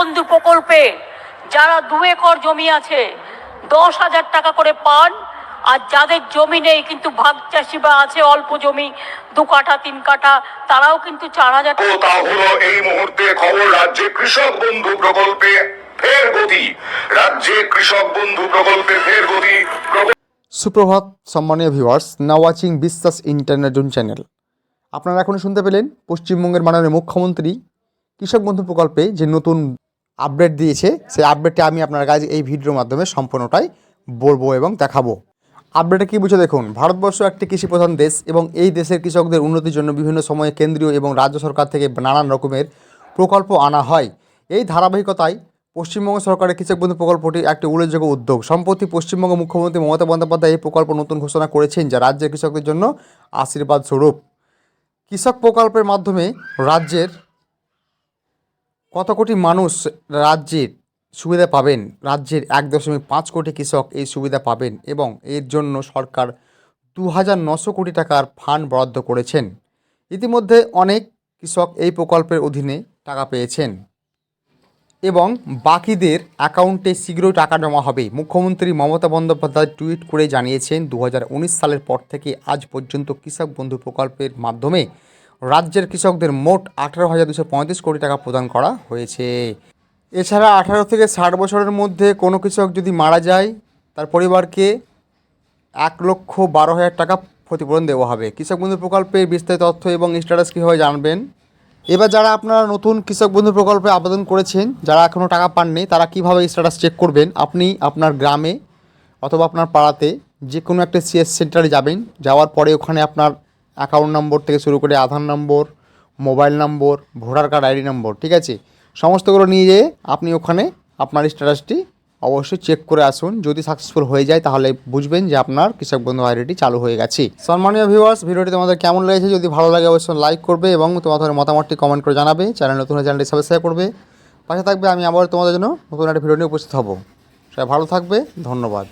বন্ধু প্রকল্পে যারা 2 একর জমি আছে 10,000 টাকা করে পান, আর যাদের জমি নেই কিন্তু ভাগ চাষি বা আছে অল্প জমি 2 কাঠা 3 কাঠা, তারাও কিন্তু 4,000 টাকা। তা হলো এই মুহূর্তে খবর, রাজ্যে কৃষক বন্ধু প্রকল্পে ফের গতি। রাজ্যে কৃষক বন্ধু প্রকল্পে ফের গতি। সুপ্রভাত সম্মানীয় ভিউয়ার্স, নাও ওয়াচিং বিশ্বাস ইন্টারনেট চ্যানেল। আপনারা এখন শুনতে পেলেন পশ্চিমবঙ্গের মাননীয় মুখ্যমন্ত্রী কৃষক বন্ধু প্রকল্পে যে নতুন আপডেট দিয়েছে, সেই আপডেটটি আমি আপনার কাছে এই ভিডিওর মাধ্যমে সম্পূর্ণটাই বলবো এবং দেখাবো। আপডেটে কী বুঝে দেখুন, ভারতবর্ষ একটি কৃষিপ্রধান দেশ এবং এই দেশের কৃষকদের উন্নতির জন্য বিভিন্ন সময়ে কেন্দ্রীয় এবং রাজ্য সরকার থেকে নানান রকমের প্রকল্প আনা হয়। এই ধারাবাহিকতায় পশ্চিমবঙ্গ সরকারের কৃষক বন্ধু প্রকল্পটি একটি উল্লেখযোগ্য উদ্যোগ। সম্প্রতি পশ্চিমবঙ্গ মুখ্যমন্ত্রী মমতা বন্দ্যোপাধ্যায় এই প্রকল্প নতুন ঘোষণা করেছেন, যা রাজ্যের কৃষকদের জন্য আশীর্বাদ স্বরূপ। কৃষক প্রকল্পের মাধ্যমে রাজ্যের কত কোটি মানুষ রাজ্যের সুবিধা পাবেন? রাজ্যের 1.5 কোটি কৃষক এই সুবিধা পাবেন এবং এর জন্য সরকার 2,900 কোটি টাকার ফান্ড বরাদ্দ করেছেন। ইতিমধ্যে অনেক কৃষক এই প্রকল্পের অধীনে টাকা পেয়েছেন এবং বাকিদের অ্যাকাউন্টে শীঘ্রই টাকা জমা হবে। মুখ্যমন্ত্রী মমতা বন্দ্যোপাধ্যায় টুইট করে জানিয়েছেন, 2019 সালের পর থেকে আজ পর্যন্ত কৃষক বন্ধু প্রকল্পের মাধ্যমে রাজ্যের কৃষকদের মোট 18,235 কোটি টাকা প্রদান করা হয়েছে। এছাড়া 18 থেকে 60 বছরের মধ্যে কোনো কৃষক যদি মারা যায়, তার পরিবারকে 1,12,000 টাকা ক্ষতিপূরণ দেওয়া হবে। কৃষক বন্ধু প্রকল্পের বিস্তারিত তথ্য এবং স্ট্যাটাস কীভাবে জানবেন? এবার যারা আপনারা নতুন কৃষক বন্ধু প্রকল্পে আবেদন করেছেন, যারা এখনও টাকা পাননি, তারা কিভাবে স্ট্যাটাস চেক করবেন? আপনি আপনার গ্রামে অথবা আপনার পাড়াতে যে কোনো একটা সিএস সেন্টারে যাবেন। যাওয়ার পরে ওখানে আপনার অ্যাকাউন্ট নম্বর থেকে শুরু করে Aadhaar number, mobile number, voter card ID number, ঠিক আছে, সমস্তগুলো নিয়ে যেয়ে আপনি ওখানে আপনার স্ট্যাটাসটি অবশ্যই চেক করে আসুন। যদি সাকসেসফুল হয়ে যায় তাহলে বুঝবেন যে আপনার কৃষক বন্ধু আইডিটি চালু হয়ে গেছে। সম্মানীয় ভিউয়ার্স, ভিডিওটি তোমাদের কেমন লেগেছে? যদি ভালো লাগে অবশ্যই লাইক করবে এবং তোমাদের মতামতটি কমেন্ট করে জানাবে। চ্যানেল নতুন হলে চ্যানেলটি সাবস্ক্রাইব করবে, পাশে থাকবে। আমি আবার তোমাদের জন্য নতুন একটা ভিডিও নিয়ে উপস্থিত হব। সবাই ভালো থাকবে, ধন্যবাদ।